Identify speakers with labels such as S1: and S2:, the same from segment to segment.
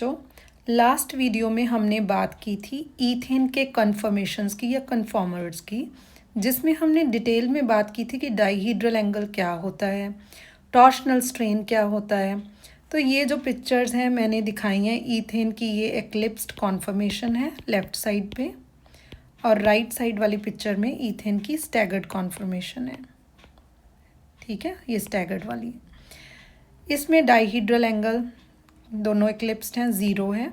S1: तो last video में हमने बात की थी ईथेन के कन्फर्मेशंस की या कन्फॉर्मर्स की, जिसमें हमने डिटेल में बात की थी कि डाईहीड्रल एंगल क्या होता है, टॉर्शनल स्ट्रेन क्या होता है। तो ये जो पिक्चर्स हैं मैंने दिखाई हैं ईथेन की, ये एक्लिप्स्ड कॉन्फर्मेशन है लेफ़्ट साइड पे, और राइट साइड वाली पिक्चर में ईथेन की स्टैगर्ड कॉन्फर्मेशन है। ठीक है, ये स्टैगर्ड वाली है। इसमें डाईहीड्रल एंगल दोनों एक्लिप्स्ड हैं, 0 है,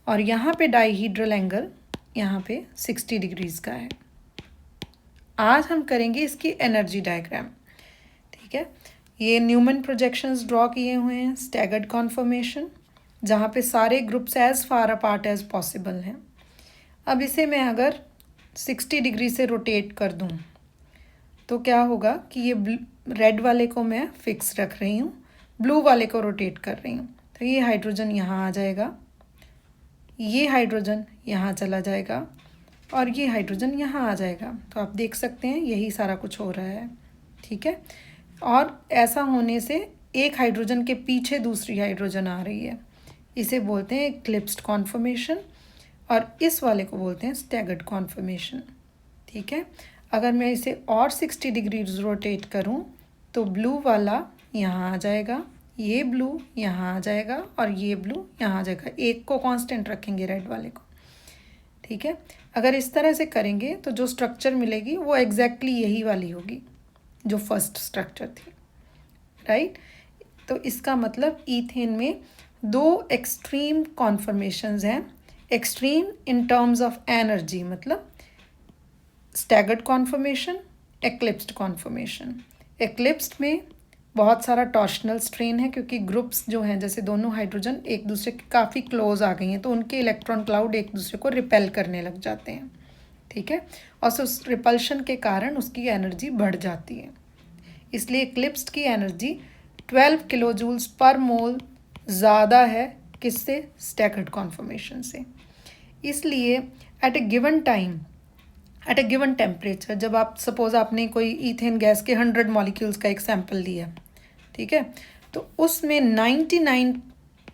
S1: और यहाँ पे डाईहीड्रल एंगल यहाँ पे 60 डिग्रीज़ का है। आज हम करेंगे इसकी एनर्जी डायग्राम। ठीक है, ये न्यूमन प्रोजेक्शंस ड्रॉ किए हुए हैं स्टैगर्ड कॉन्फर्मेशन, जहाँ पे सारे groups as far apart as possible हैं। अब इसे मैं अगर 60 डिग्री से रोटेट कर दूँ तो क्या होगा कि ये रेड वाले को मैं फिक्स रख रही हूँ, ब्लू वाले को रोटेट कर रही हूँ। तो ये हाइड्रोजन यहाँ आ जाएगा, ये हाइड्रोजन यहाँ चला जाएगा, और ये हाइड्रोजन यहाँ आ जाएगा। तो आप देख सकते हैं यही सारा कुछ हो रहा है। ठीक है, और ऐसा होने से एक हाइड्रोजन के पीछे दूसरी हाइड्रोजन आ रही है, इसे बोलते हैं एक्लिप्स्ड कॉन्फर्मेशन, और इस वाले को बोलते हैं स्टैगर्ड कॉन्फर्मेशन। ठीक है, अगर मैं इसे और 60 डिग्री रोटेट करूं तो ब्लू वाला यहाँ आ जाएगा, ये ब्लू यहाँ आ जाएगा, और ये ब्लू यहाँ आ जाएगा। एक को कांस्टेंट रखेंगे, रेड वाले को। ठीक है, अगर इस तरह से करेंगे तो जो स्ट्रक्चर मिलेगी वो एग्जैक्टली यही वाली होगी जो फर्स्ट स्ट्रक्चर थी, राइट। तो इसका मतलब ईथेन में दो एक्सट्रीम कॉन्फर्मेशंस हैं। Extreme in terms of energy, मतलब स्टैगर्ड कॉन्फर्मेशन, एक्लिप्स्ड कॉन्फर्मेशन। एक्लिप्स्ड में बहुत सारा टॉर्शनल स्ट्रेन है, क्योंकि ग्रुप्स जो हैं, जैसे दोनों हाइड्रोजन एक दूसरे के काफ़ी क्लोज आ गई हैं, तो उनके इलेक्ट्रॉन क्लाउड एक दूसरे को रिपेल करने लग जाते हैं। ठीक है, और उस रिपल्शन के कारण उसकी एनर्जी बढ़ जाती है। इसलिए एक्लिप्स्ड की एनर्जी 12 किलो जूल्स पर मोल ज़्यादा है किससे? स्टैगर्ड कॉन्फर्मेशन से। इसलिए eight a given time, at a given temperature, जब आप सपोज आपने कोई ईथेन गैस के 100 मॉलिक्यूल्स का एक सैंपल लिया, ठीक है, तो उसमें 99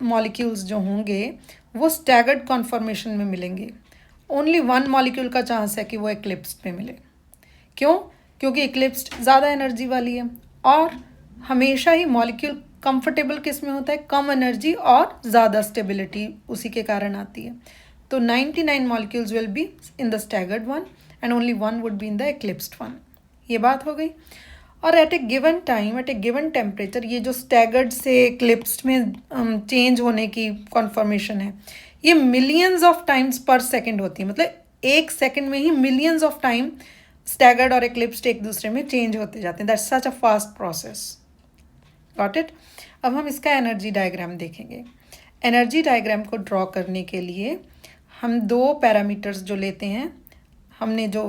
S1: मॉलिक्यूल्स जो होंगे वो स्टैगर्ड कॉन्फर्मेशन में मिलेंगे। ओनली 1 मॉलिक्यूल का चांस है कि वो एक्लिप्स्ड में मिले। क्यों? क्योंकि एक्लिप्स्ड ज़्यादा एनर्जी वाली है, और हमेशा ही मॉलिक्यूल कंफर्टेबल किस में होता है? कम एनर्जी और ज़्यादा स्टेबिलिटी उसी के कारण आती है। तो 99 molecules will be in the staggered one and only 1 would be in the eclipsed one. ये बात हो गई। और at a given time, at a given temperature, ये जो स्टैगर्ड से एक्लिप्स्ड में चेंज होने की कॉन्फर्मेशन है, ये मिलियंस ऑफ टाइम्स पर सेकेंड होती है। मतलब एक सेकेंड में ही मिलियंस ऑफ टाइम स्टैगर्ड और एक्लिप्स्ड एक दूसरे में चेंज होते जाते हैं। That's such a fast process. Got it? अब हम इसका एनर्जी डायग्राम देखेंगे। एनर्जी डायग्राम को ड्रॉ करने के लिए हम दो पैरामीटर्स जो लेते हैं, हमने जो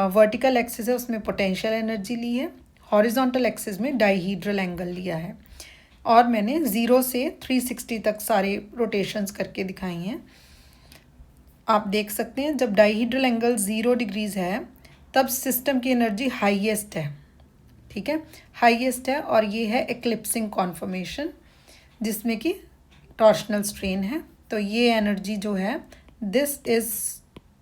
S1: वर्टिकल एक्सिस है उसमें पोटेंशियल एनर्जी ली है, हॉरिजॉन्टल एक्सिस में डाईहीड्रल एंगल लिया है, और मैंने 0 से 360 तक सारे रोटेशंस करके दिखाई हैं। आप देख सकते हैं जब डाईहीड्रल एंगल 0 डिग्रीज़ है तब सिस्टम की एनर्जी हाईएस्ट है। ठीक है, हाईएस्ट है, और ये है एक्लिप्सिंग कॉन्फर्मेशन जिसमें कि टॉर्शनल स्ट्रेन है। तो ये एनर्जी जो है this is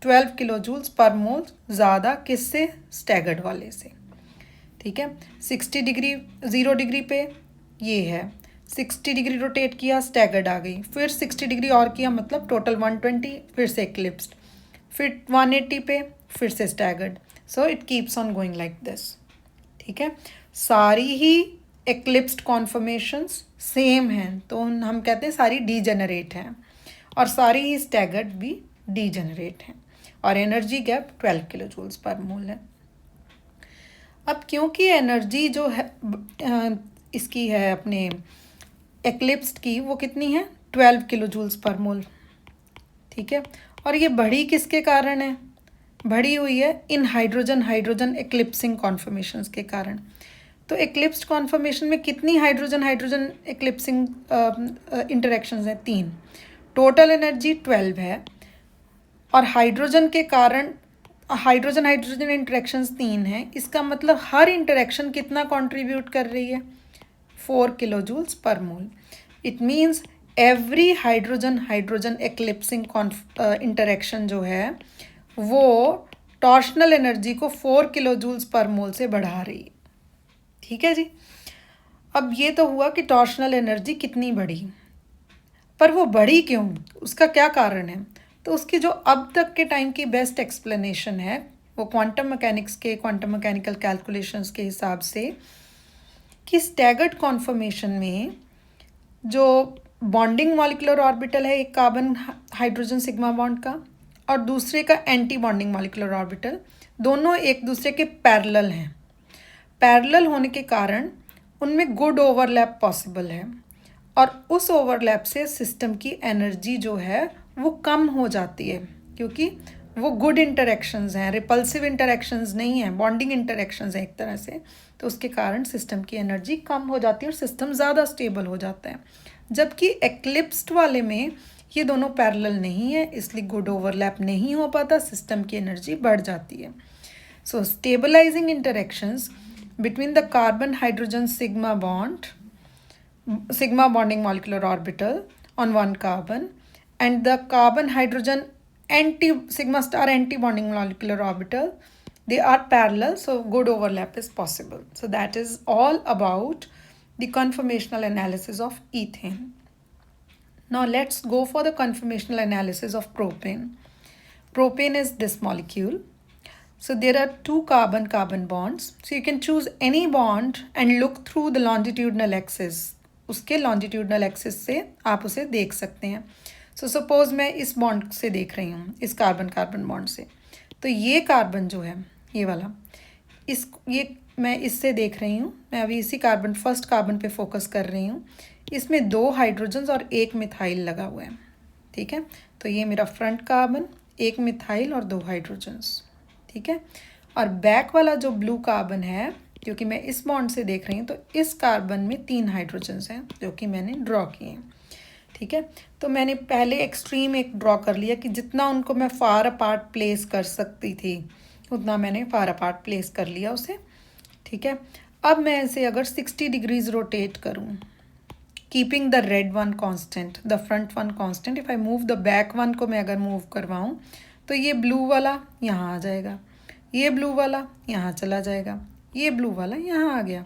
S1: 12 kilo joules per मोल ज़्यादा किससे? स्टैगर्ड वाले से। ठीक है, 60 डिग्री 0 डिग्री पे ये है, 60 डिग्री रोटेट किया, स्टैगर्ड आ गई, फिर 60 डिग्री और किया, मतलब टोटल 120, फिर से एक्लिप्स्ड, फिर 180 पे फिर से staggered. So it keeps on going like this. ठीक है, सारी ही एक्लिप्स्ड कॉन्फर्मेशंस सेम हैं, तो हम कहते हैं सारी डीजेनरेट हैं, और सारी ही स्टैगर्ड भी डीजेनरेट हैं, और energy gap 12 kilo joules per मोल है। अब क्योंकि एनर्जी जो है इसकी है अपने एक्लिप्स्ड की, वो कितनी है? 12 किलो जूल्स पर मोल। ठीक है, और ये बढ़ी किसके कारण है? बढ़ी हुई है इन हाइड्रोजन हाइड्रोजन एक्लिप्सिंग कॉन्फर्मेशंस के कारण। तो एक्लिप्स्ड कॉन्फर्मेशन में कितनी हाइड्रोजन हाइड्रोजन एक्लिप्सिंग इंटरेक्शंस हैं? 3। टोटल एनर्जी 12 है, और हाइड्रोजन के कारण हाइड्रोजन हाइड्रोजन इंटरेक्शंस 3 हैं। इसका मतलब हर इंटरेक्शन कितना कंट्रीब्यूट कर रही है? 4 kilo joules per mole. It means every hydrogen hydrogen eclipsing interaction जो है वो टॉर्शनल एनर्जी को 4 किलो जूल्स पर मोल से बढ़ा रही है। ठीक है जी। अब ये तो हुआ कि टॉर्शनल एनर्जी कितनी बढ़ी, पर वो बढ़ी क्यों, उसका क्या कारण है। तो उसकी जो अब तक के टाइम की बेस्ट एक्सप्लेनेशन है वो क्वांटम मैकेनिक्स के क्वांटम मैकेनिकल कैलकुलेशंस के हिसाब से कि स्टैगर्ड कॉन्फर्मेशन में जो बॉन्डिंग मॉलिक्यूलर ऑर्बिटल है एक कार्बन हाइड्रोजन सिग्मा बॉन्ड का और दूसरे का एंटी बॉन्डिंग मॉलिक्यूलर ऑर्बिटल, दोनों एक दूसरे के पैरेलल हैं। पैरेलल होने के कारण उनमें गुड ओवरलैप पॉसिबल है और उस ओवरलैप से सिस्टम की एनर्जी जो है वो कम हो जाती है, क्योंकि वो गुड इंटरेक्शंस हैं, रिपल्सिव इंटरेक्शंस नहीं हैं, बॉन्डिंग इंटरेक्शंस हैं एक तरह से। तो उसके कारण सिस्टम की एनर्जी कम हो जाती है और सिस्टम ज़्यादा स्टेबल हो जाता है। जबकि एक्लिप्स्ड वाले में ये दोनों पैरेलल नहीं है, इसलिए गुड ओवरलैप नहीं हो पाता, सिस्टम की एनर्जी बढ़ जाती है। So stabilising interactions between the carbon hydrogen sigma bonding molecular orbital on one carbon and the carbon hydrogen sigma star anti bonding molecular orbital, they are parallel, so good overlap is possible. So that is all about the conformational analysis of ethane. Now let's go for the conformational analysis of propane. Propane is this molecule. So there are two carbon-carbon bonds. So you can choose any bond and look through the longitudinal axis. उसके longitudinal axis से आप उसे देख सकते हैं। So suppose मैं इस bond से देख रही हूँ, इस कार्बन-कार्बन बॉन्ड से, तो ये कार्बन जो है ये वाला, ये मैं इससे देख रही हूँ, मैं अभी इसी कार्बन फर्स्ट कार्बन पे फोकस कर रही हूँ। इसमें 2 हाइड्रोजन्स और 1 मिथाइल लगा हुआ है। ठीक है, तो ये मेरा फ्रंट कार्बन, 1 मिथाइल और 2 हाइड्रोजन्स। ठीक है, और बैक वाला जो ब्लू कार्बन है, क्योंकि मैं इस बॉन्ड से देख रही हूँ, तो इस कार्बन में 3 हाइड्रोजन्स हैं जो कि मैंने ड्रॉ किए हैं। ठीक है, तो मैंने पहले एक्सट्रीम एक ड्रॉ कर लिया कि जितना उनको मैं फार अपार्ट प्लेस कर सकती थी उतना मैंने फार अपार्ट प्लेस कर लिया उसे। ठीक है, अब मैं इसे अगर 60 डिग्रीज रोटेट करूँ, keeping the red one constant, the front one constant, if I move the back one को मैं अगर मूव करवाऊँ तो ये ब्लू वाला यहाँ आ जाएगा, ये ब्लू वाला यहाँ चला जाएगा, ये ब्लू वाला यहाँ आ गया।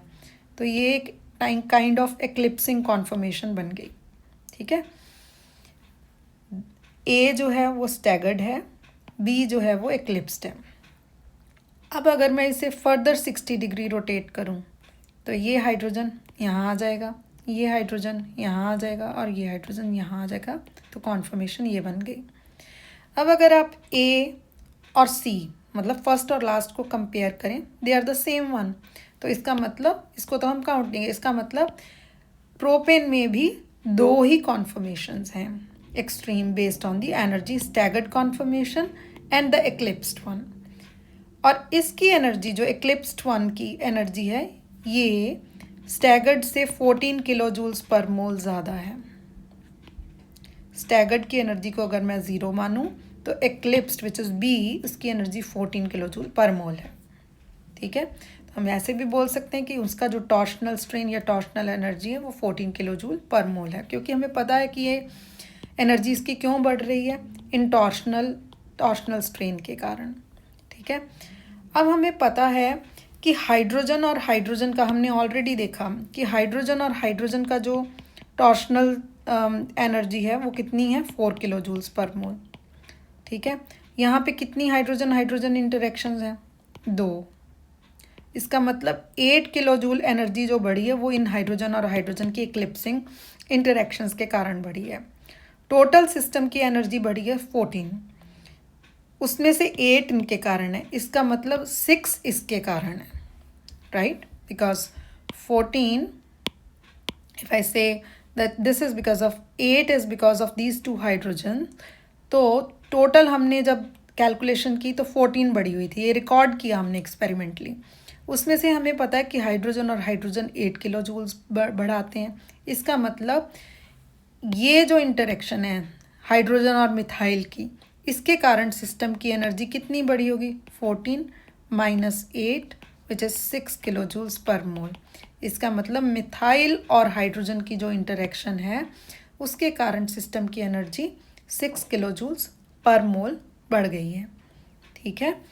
S1: तो ये एक काइंड ऑफ एक्लिप्सिंग कॉन्फर्मेशन बन गई। ठीक है, ए जो है वो स्टैगर्ड है, बी जो है वो एक्लिप्स्ड है। अब अगर मैं इसे फर्दर 60 डिग्री रोटेट करूँ तो ये हाइड्रोजन यहाँ आ जाएगा, ये हाइड्रोजन यहाँ आ जाएगा और ये हाइड्रोजन यहाँ आ जाएगा। तो कॉन्फर्मेशन ये बन गई। अब अगर आप ए और सी मतलब फर्स्ट और लास्ट को कंपेयर करें, they are the same one, तो इसका मतलब इसको तो हम काउंट नहीं, इसका मतलब प्रोपेन में भी 2 ही कॉन्फर्मेशंस हैं, extreme based on the energy, staggered conformation and the eclipsed one. और इसकी एनर्जी जो एक्लिप्स्ड वन की एनर्जी है ये स्टैगर्ड से 14 किलो जूल्स पर मोल ज़्यादा है। स्टैगर्ड की एनर्जी को अगर मैं 0 मानूं तो एक्लिप्स्ड विच इज़ बी, उसकी एनर्जी 14 किलो जूल पर मोल है। ठीक है, तो हम ऐसे भी बोल सकते हैं कि उसका जो टॉर्शनल स्ट्रेन या टॉर्शनल एनर्जी है वो 14 किलो जूल पर मोल है, क्योंकि हमें पता है कि ये एनर्जी इसकी क्यों बढ़ रही है, इन टॉर्शनल स्ट्रेन के कारण। ठीक है, अब हमें पता है कि हाइड्रोजन और हाइड्रोजन का हमने ऑलरेडी देखा कि हाइड्रोजन और हाइड्रोजन का जो टॉर्शनल एनर्जी है वो कितनी है, 4 किलो जूल्स पर मोल। ठीक है, यहाँ पे कितनी हाइड्रोजन हाइड्रोजन इंटरेक्शंस हैं, 2। इसका मतलब 8 किलो जूल एनर्जी जो बढ़ी है वो इन हाइड्रोजन और हाइड्रोजन की एक्लिप्सिंग इंटरेक्शंस के कारण बढ़ी है। टोटल सिस्टम की एनर्जी बढ़ी है 14, उसमें से 8 इनके कारण है, इसका मतलब 6 इसके कारण है, राइट, बिकॉज 14 इफ आई से that this is because of 8 is because of these 2 hydrogen, तो टोटल हमने जब कैलकुलेशन की तो 14 बढ़ी हुई थी, ये रिकॉर्ड किया हमने एक्सपेरिमेंटली। उसमें से हमें पता है कि हाइड्रोजन और हाइड्रोजन 8 किलो जूल्स बढ़ाते हैं। इसका मतलब ये जो इंटरेक्शन है हाइड्रोजन और मिथाइल की, इसके कारण सिस्टम की एनर्जी कितनी बढ़ी होगी, 14 minus 8 which is 6 kilo joules per mole. इसका मतलब मिथाइल और हाइड्रोजन की जो इंटरेक्शन है उसके कारण सिस्टम की एनर्जी 6 किलो जूल्स पर मोल बढ़ गई है। ठीक है।